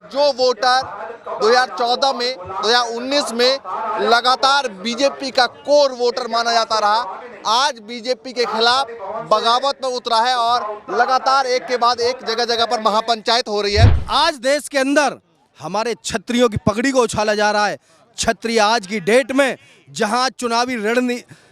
जो वोटर 2014 में 2019 में लगातार बीजेपी का कोर वोटर माना जाता रहा, आज बीजेपी के खिलाफ बगावत में उतरा है और लगातार एक के बाद एक जगह जगह पर महापंचायत हो रही है। आज देश के अंदर हमारे क्षत्रियों की पगड़ी को उछाला जा रहा है। क्षत्रिय आज की डेट में जहां चुनावी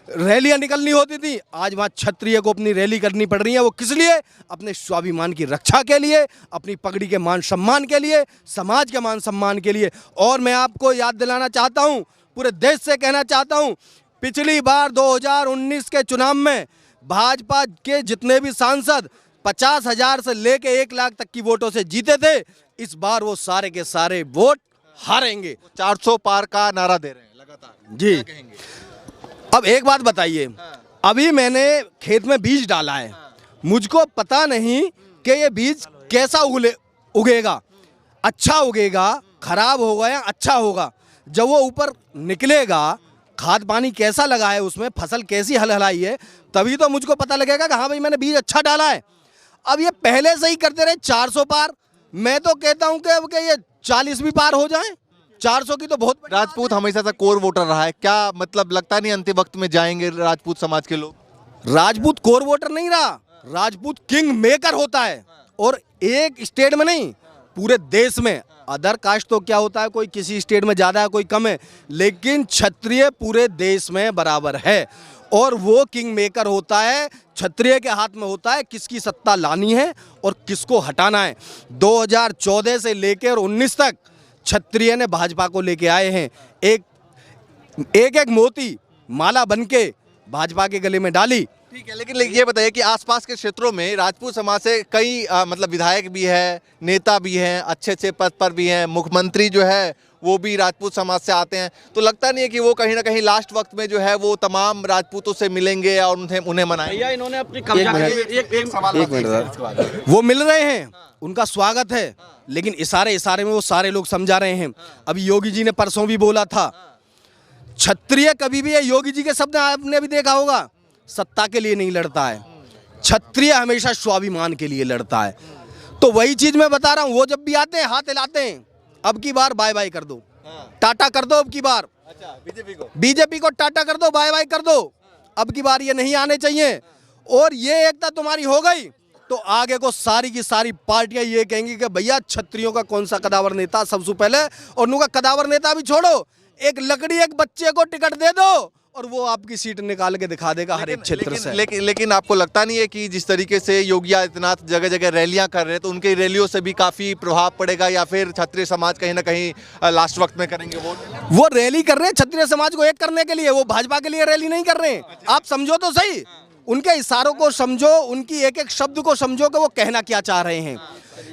रैलियां निकलनी होती थी, आज वहां क्षत्रिय को अपनी रैली करनी पड़ रही है। वो किस लिए? अपने स्वाभिमान की रक्षा के लिए, अपनी पगड़ी के मान सम्मान के लिए, समाज के मान सम्मान के लिए। और मैं आपको याद दिलाना चाहता हूं, पूरे देश से कहना चाहता हूं, पिछली बार 2019 के चुनाव में भाजपा के जितने भी सांसद 50,000 से लेके 1 लाख तक की वोटों से जीते थे, इस बार वो सारे के सारे वोट हारेंगे। 400 पार का नारा दे रहे हैं लगातार जी। अब एक बात बताइए, अभी मैंने खेत में बीज डाला है, मुझको पता नहीं कि ये बीज कैसा उगेगा, अच्छा उगेगा, खराब होगा या अच्छा होगा। जब वो ऊपर निकलेगा, खाद पानी कैसा लगा है उसमें, फसल कैसी हलहलाई है, तभी तो मुझको पता लगेगा कि हाँ भाई मैंने बीज अच्छा डाला है। अब ये पहले से ही करते रहे 400 पार, मैं तो कहता हूँ कि ये 40 भी पार हो जाए। 400 की तो बहुत। राजपूत हमेशा से कोर वोटर रहा है, क्या मतलब लगता नहीं अंतिम वक्त में जाएंगे राजपूत समाज के लोग? राजपूत कोर वोटर नहीं रहा, राजपूत किंग मेकर होता है। और एक स्टेट में नहीं, पूरे देश में। अदर कास्ट तो क्या होता है, कोई किसी स्टेट में ज्यादा है, कोई कम है, लेकिन क्षत्रिय पूरे देश में बराबर है और वो किंग मेकर होता है। क्षत्रिय के हाथ में होता है किसकी सत्ता लानी है और किसको हटाना है। 2014 से लेकर 19 तक क्षत्रिय ने भाजपा को लेके आए हैं। एक मोती माला बनके भाजपा के गले में डाली। ठीक है, लेकिन ये बताइए कि आसपास के क्षेत्रों में राजपूत समाज से कई मतलब विधायक भी है, नेता भी हैं, अच्छे पद पर भी हैं, मुख्यमंत्री जो है वो भी राजपूत समाज से आते हैं, तो लगता नहीं है कि वो कहीं ना कहीं लास्ट वक्त में जो है वो तमाम राजपूतों से मिलेंगे और उन्हें मनाएंगे? इन्होंने अपनी वो मिल रहे हैं, उनका स्वागत है, लेकिन इशारे में वो सारे लोग समझा रहे हैं। अभी योगी जी ने परसों भी बोला था, क्षत्रिय कभी भी, योगी जी के शब्द आपने भी देखा होगा, सत्ता के लिए नहीं लड़ता है, क्षत्रिय हमेशा स्वाभिमान के लिए लड़ता है। तो वही चीज मैं बता रहा हूं, वो जब भी आते हैं हाथ हिलाते हैं, अब की बार बाय बाय कर दो, टाटा कर दो अब की बार। अच्छा, बीजेपी को टाटा कर दो, बाय बाय कर दो, अब की बार ये नहीं आने चाहिए। और ये एकता तुम्हारी हो गई तो आगे को सारी की सारी पार्टियां ये कहेंगी कि भैया क्षत्रियों का कौन सा कदावर नेता सबसे पहले, और उनका कदावर नेता भी छोड़ो, एक लकड़ी एक बच्चे को टिकट दे दो और वो आपकी सीट निकाल के दिखा देगा हर एक क्षेत्र से। लेकिन आपको लगता नहीं है कि जिस तरीके से योगी आदित्यनाथ जगह जगह रैलियां कर रहे हैं, तो उनकी रैलियों से भी काफी प्रभाव पड़ेगा, या फिर क्षत्रिय समाज कहीं ना कहीं लास्ट वक्त में करेंगे वोट? वो रैली कर रहे हैं क्षत्रिय समाज को एक करने के लिए, वो भाजपा के लिए रैली नहीं कर रहे हैं। आप समझो तो सही, उनके इशारों को समझो, उनकी एक एक शब्द को समझो कि वो कहना क्या चाह रहे हैं।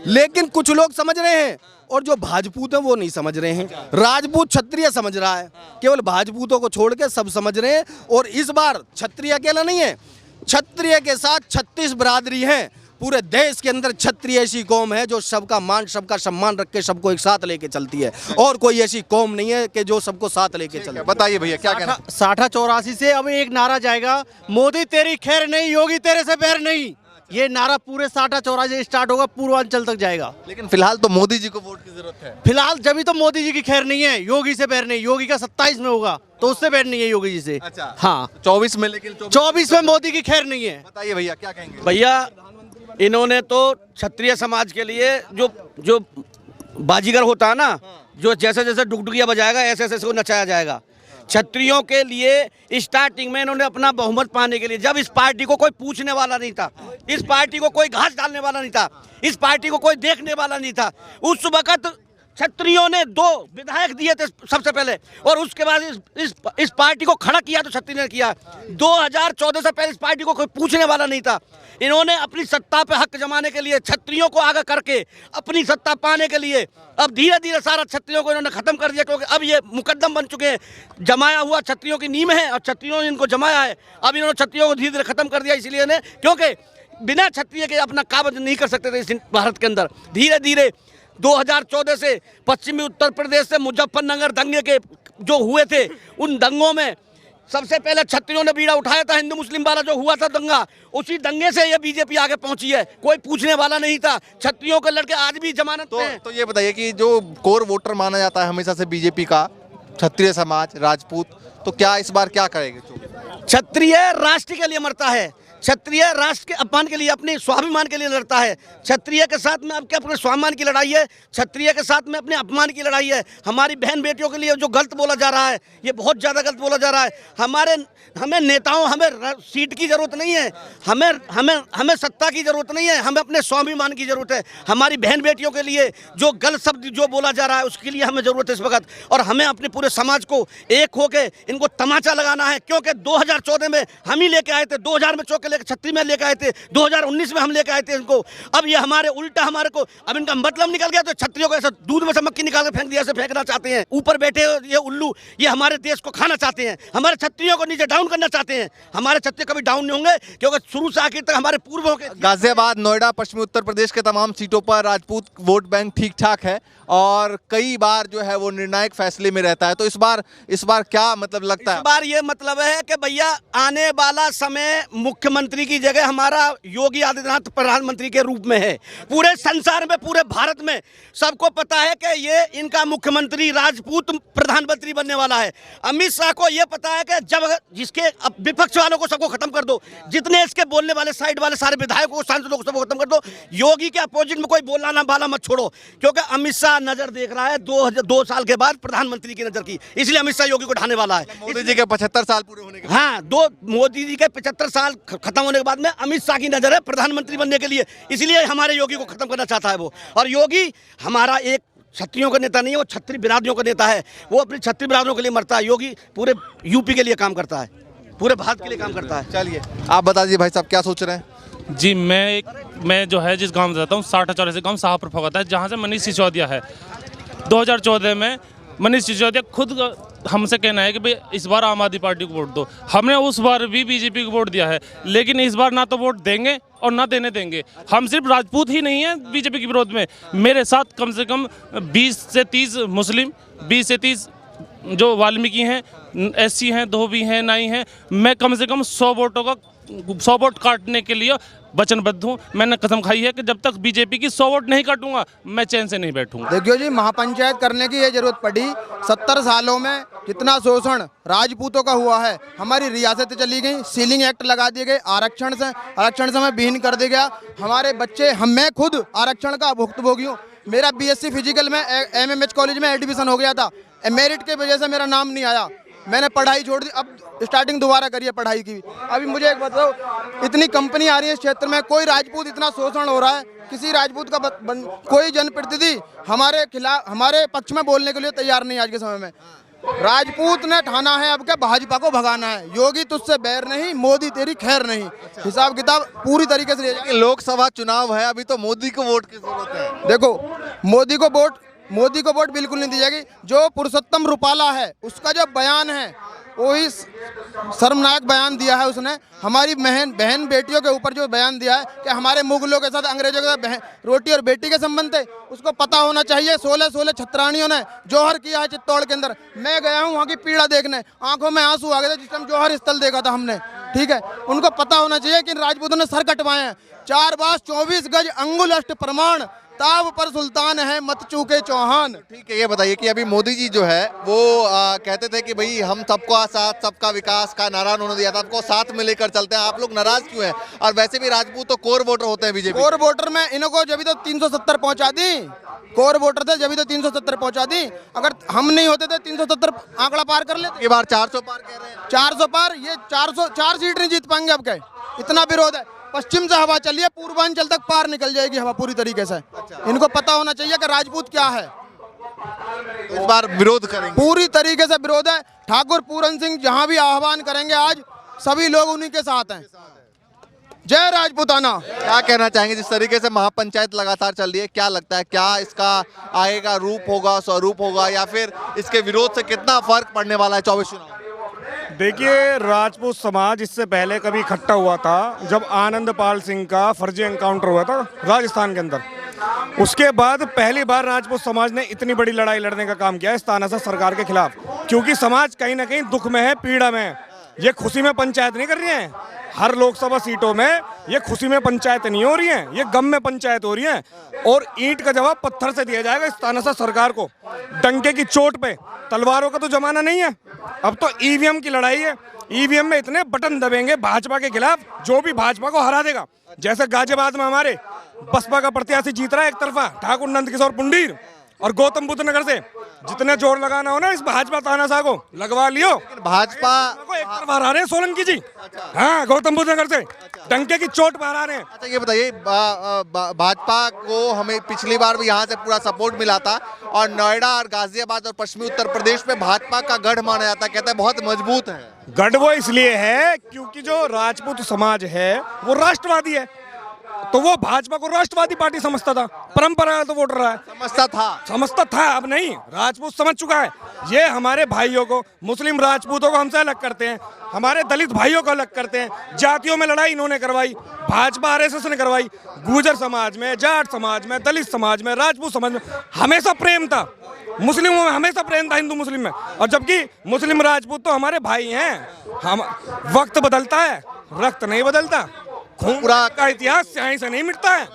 लेकिन कुछ लोग समझ रहे हैं और जो भाजपूत हैं वो नहीं समझ रहे हैं। राजपूत क्षत्रिय समझ रहा है, केवल भाजपूतों को छोड़ के सब समझ रहे हैं। और इस बार क्षत्रिय अकेला नहीं है, क्षत्रिय के साथ 36 बरादरी हैं। पूरे देश के अंदर क्षत्रिय ऐसी कौम है जो सबका मान, सबका सम्मान रख के सबको एक साथ लेके चलती है, और कोई ऐसी कौम नहीं है कि जो सबको साथ लेके चले। बताइए भैया क्या कहना? 60-84 से अब एक नारा जाएगा, मोदी तेरी खैर नहीं, योगी तेरे से बैर नहीं। ये नारा पूरे 60-84 से स्टार्ट होगा, पूर्वांचल तक जाएगा। लेकिन फिलहाल तो मोदी जी को वोट की जरूरत है। फिलहाल जब तो मोदी जी की खैर नहीं है, योगी से बैर नहीं। योगी का 27 में होगा तो उससे बैर नहीं है योगी जी से। अच्छा, हाँ 24 में, लेकिन 24 में मोदी की खैर नहीं है। बताइए भैया क्या कहेंगे? भैया इन्होंने तो क्षत्रिय समाज के लिए जो बाजीगर होता है ना, जो जैसे जैसे डुगडुगिया बजाएगा ऐसे ऐसे उसको नचाया जाएगा। क्षत्रियों के लिए स्टार्टिंग में इन्होंने अपना बहुमत पाने के लिए, जब इस पार्टी को कोई पूछने वाला नहीं था, इस पार्टी को कोई घास डालने वाला नहीं था, इस पार्टी को कोई देखने वाला नहीं था, उस वक्त क्षत्रियों ने 2 विधायक दिए थे सबसे पहले, और उसके बाद इस पार्टी को खड़ा किया तो क्षत्रिय ने किया। 2014 से पहले इस पार्टी को कोई पूछने वाला नहीं था। इन्होंने अपनी सत्ता पे हक जमाने के लिए क्षत्रियों को आगे करके अपनी सत्ता पाने के लिए अब धीरे धीरे सारा क्षत्रियों को इन्होंने खत्म कर दिया, क्योंकि अब ये मुकद्दम बन चुके हैं। जमाया हुआ क्षत्रियों की नींव है और क्षत्रियों ने इनको जमाया है। अब इन्होंने क्षत्रियों को धीरे धीरे खत्म कर दिया, इसलिए ने, क्योंकि बिना क्षत्रिय के अपना काबज नहीं कर सकते थे इस भारत के अंदर। धीरे धीरे 2014 से पश्चिमी उत्तर प्रदेश से मुजफ्फरनगर दंगे के जो हुए थे, उन दंगों में सबसे पहले क्षत्रियों ने बीड़ा उठाया था, हिंदू मुस्लिम वाला जो हुआ था दंगा, उसी दंगे से ये बीजेपी आगे पहुंची है। कोई पूछने वाला नहीं था। क्षत्रियों के लड़के आज भी जमानत पे हैं। तो ये बताइए कि जो कोर वोटर माना जाता है हमेशा से बीजेपी का, क्षत्रिय समाज, राजपूत, तो क्या इस बार क्या करेंगे? क्षत्रिय राष्ट्र के लिए मरता है, क्षत्रिय राष्ट्र के अपमान के लिए, अपने स्वाभिमान के लिए लड़ता है। क्षत्रिय के साथ में आपके अपने स्वाभिमान की लड़ाई है, क्षत्रिय के साथ में अपने अपमान की लड़ाई है। हमारी बहन बेटियों के लिए जो गलत बोला जा रहा है, ये बहुत ज़्यादा गलत बोला जा रहा है। हमें नेताओं, हमें सीट की जरूरत नहीं है, हमें सत्ता की जरूरत नहीं है, हमें अपने स्वाभिमान की जरूरत है। हमारी बहन बेटियों के लिए जो गलत शब्द जो बोला जा रहा है, उसके लिए हमें जरूरत है इस वक्त। और हमें अपने पूरे समाज को एक होके इनको तमाचा लगाना है, क्योंकि 2014 में हम ही लेके आए थे, 2000 में चौके लेकर 36 में लेकर आए थे, 2019 में हम लेकर आए थे इनको। अब ये हमारे उल्टा हमारे को, अब इनका मतलब निकल गया, तो क्षत्रियों को ऐसा दूध में से मक्खी निकाल के फेंक दिया, ऐसे फेंकना चाहते हैं। ऊपर बैठे ये उल्लू, ये हमारे देश को खाना चाहते हैं, हमारे क्षत्रियों को नीचे डाउन करना चाहते हैं। हमारे क्षत्रिय कभी डाउन नहीं होंगे, क्योंकि शुरू से आखिर तक हमारे पूर्वों के। गाजियाबाद, नोएडा, पश्चिमी उत्तर प्रदेश के तमाम सीटों पर राजपूत वोट बैंक ठीक ठाक है और कई बार जो है वो निर्णायक फैसले में रहता है। तो इस बार क्या मतलब लगता है? इस बार ये मतलब है कि भैया आने वाला समय मुख्यमंत्री की जगह हमारा योगी आदित्यनाथ प्रधानमंत्री के रूप में है। पूरे संसार में, पूरे भारत में सबको पता है कि ये इनका मुख्यमंत्री राजपूत प्रधानमंत्री बनने वाला है। अमित शाह को ये पता है कि जब जिसके विपक्ष वालों को सबको खत्म कर दो, जितने इसके बोलने वाले साइड वाले सारे विधायकों को, सांसदों को सबको खत्म कर दो, योगी के अपोजिट में कोई बोलना ना वाला मत छोड़ो, क्योंकि अमित शाह नजर देख रहा है 2 साल के बाद प्रधानमंत्री की नजर की, इसलिए अमित शाह योगी को ढाने वाला है। मोदी जी के 75 साल पूरे होने के बाद। हाँ, मोदी जी के 75 साल खत्म होने के बाद में अमित शाह की नजर है प्रधानमंत्री बनने के लिए, इसलिए हमारे योगी को खत्म करना चाहता है वो। और योगी हमारा एक क्षत्रियों का नेता नहीं है, वो क्षत्रिय बिरादरियों का नेता है। वो अपनी क्षत्रिय बिरादरियों के लिए मरता है। योगी पूरे यूपी के लिए काम करता है, पूरे भारत के लिए काम करता है। चलिए आप बता दीजिए भाई साहब क्या सोच रहे हैं? जी, मैं जो है जिस गांव में रहता हूँ, 60 से गांव शाहपुर फगता है, जहाँ से मनीष सिसोदिया है। 2014 में मनीष सिसोदिया खुद हमसे कहना है कि भाई इस बार आम आदमी पार्टी को वोट दो। हमने उस बार भी बीजेपी को वोट दिया है, लेकिन इस बार ना तो वोट देंगे और ना देने देंगे। हम सिर्फ राजपूत ही नहीं हैं बीजेपी के विरोध में, मेरे साथ कम से कम 20 से 30 मुस्लिम, 20 से 30 जो वाल्मीकि हैं, एससी हैं, धोबी हैं, नाई हैं। मैं कम से कम 100 वोट काटने के लिए वचनबद्ध हूँ। मैंने कसम खाई है कि जब तक बीजेपी की 100 वोट नहीं काटूंगा मैं चैन से नहीं बैठूंगा। देखियो जी, महापंचायत करने की ये जरूरत पड़ी। 70 सालों में कितना शोषण राजपूतों का हुआ है। हमारी रियासतें चली गई, सीलिंग एक्ट लगा दिए गए, आरक्षण से हमें विहीन कर दिया गया। हमारे बच्चे, मैं खुद आरक्षण का भुक्तभोगी हूँ। मेरा BSc फिजिकल में MMH कॉलेज में एडमिशन हो गया था, मेरिट के वजह से मेरा नाम नहीं आया, मैंने पढ़ाई छोड़ दी। अब स्टार्टिंग दोबारा करिए पढ़ाई की। अभी मुझे एक बताओ, इतनी कंपनी आ रही है इस क्षेत्र में, कोई राजपूत, इतना शोषण हो रहा है, किसी राजपूत का कोई जनप्रतिनिधि हमारे खिलाफ, हमारे पक्ष में बोलने के लिए तैयार नहीं। आज के समय में राजपूत ने ठाना है अब क्या भाजपा को भगाना है। योगी तुझसे बैर नहीं, मोदी तेरी खैर नहीं। हिसाब किताब पूरी तरीके से ले। लोकसभा चुनाव है, अभी तो मोदी को वोट की जरूरत है। देखो, मोदी को वोट बिल्कुल नहीं दी जाएगी। जो पुरुषोत्तम रूपाला है, उसका जो बयान है वही शर्मनाक बयान दिया है उसने। हमारी बहन बेटियों के ऊपर जो बयान दिया है कि हमारे मुगलों के साथ, अंग्रेजों के साथ रोटी और बेटी के संबंध थे, उसको पता होना चाहिए। 16 छत्राणियों ने जौहर किया है चित्तौड़ के अंदर। मैं गया हूँ वहाँ की पीड़ा देखने, आंखों में आंसू आ गए थे जिस टाइम जौहर स्थल देखा था हमने। ठीक है, उनको पता होना चाहिए कि राजपूतों ने सर कटवाए हैं। 4 बास 24 गज अंगुल अष्ट प्रमाण, ताव पर सुल्तान है मत चूके चौहान। ठीक है, ये बताइए कि अभी मोदी जी जो है वो कहते थे कि भाई हम सबका साथ सबका विकास का नारा उन्होंने दिया था, सबको साथ में लेकर चलते हैं। आप लोग नाराज क्यों हैं? और वैसे भी राजपूत तो कोर वोटर होते हैं बीजेपी। कोर वोटर में इनको जब तो 370 पहुंचा दी, कोर वोटर थे जब तो 370 पहुंचा दी। अगर हम नहीं होते थे 370 आंकड़ा पार कर लेते। ये बार 400 पार कह रहे हैं। 400 पार, ये 4 सीट नहीं जीत पाएंगे अब के, इतना विरोध है। पश्चिम से हवा चलिए, पूर्वांचल तक पार निकल जाएगी हवा पूरी तरीके से। इनको पता होना चाहिए कि राजपूत क्या है। तो इस बार विरोध करेंगे, पूरी तरीके से विरोध है। ठाकुर पूरन सिंह जहां भी आह्वान करेंगे आज सभी लोग उन्हीं के साथ हैं। जय राजपूताना। क्या कहना चाहेंगे जिस तरीके से महापंचायत लगातार चल रही है, क्या लगता है क्या इसका आगे का रूप होगा, स्वरूप होगा, या फिर इसके विरोध से कितना फर्क पड़ने वाला है 24 चुनाव? देखिए, राजपूत समाज इससे पहले कभी इकट्ठा हुआ था जब आनंदपाल सिंह का फर्जी एनकाउंटर हुआ था राजस्थान के अंदर। उसके बाद पहली बार राजपूत समाज ने इतनी बड़ी लड़ाई लड़ने का काम किया इस तानाशाह सरकार के खिलाफ, क्योंकि समाज कहीं ना कहीं दुख में है, पीड़ा में है। ये खुशी में पंचायत नहीं कर रही हैं। हर लोकसभा सीटों में ये खुशी में पंचायत नहीं हो रही है, ये गम में पंचायत हो रही है। और ईंट का जवाब पत्थर से दिया जाएगा इस तानाशाह सरकार को। डंके की चोट पे, तलवारों का तो जमाना नहीं है, अब तो ईवीएम की लड़ाई है। ईवीएम में इतने बटन दबेंगे भाजपा के खिलाफ, जो भी भाजपा को हरा देगा। जैसे गाजियाबाद में हमारे बसपा का प्रत्याशी जीत रहा है एक तरफा, ठाकुर नंदकिशोर पुंडीर, और गौतम बुद्ध नगर से जितने जोर लगाना हो ना इस भाजपा तानाशाह को लगवा लियो। भाजपा को एक तरफ हरा रहे हैं सोलंकी जी, हाँ, गौतम बुद्ध नगर से डंके की चोट पर हरा रहे हैं। अच्छा ये बताइए, भाजपा को हमें पिछली बार भी यहाँ से पूरा सपोर्ट मिला था, और नोएडा और गाजियाबाद और पश्चिमी उत्तर प्रदेश में भाजपा का गढ़ माना जाता है, कहते हैं बहुत मजबूत है। गढ़ वो इसलिए है क्योंकि जो राजपूत समाज है वो राष्ट्रवादी है, तो वो भाजपा को राष्ट्रवादी पार्टी समझता था, परंपरागत तो वोट रहा है, समझता था, अब नहीं, राजपूत समझ चुका है। ये हमारे भाइयों को, मुस्लिम राजपूतों को हमसे अलग करते हैं, हमारे दलित भाइयों को अलग करते हैं। जातियों में लड़ाई इन्होंने करवाई, भाजपा आरएसएस ने करवाई। गुर्जर समाज में, जाट समाज में, दलित समाज में, राजपूत समाज में हमेशा प्रेम था, मुस्लिमों में हमेशा प्रेम था, हिंदू मुस्लिम में। और जबकि मुस्लिम राजपूत तो हमारे भाई हैं। हम वक्त बदलता है, रक्त नहीं बदलता। खून का इतिहास स्याही से नहीं मिटता है।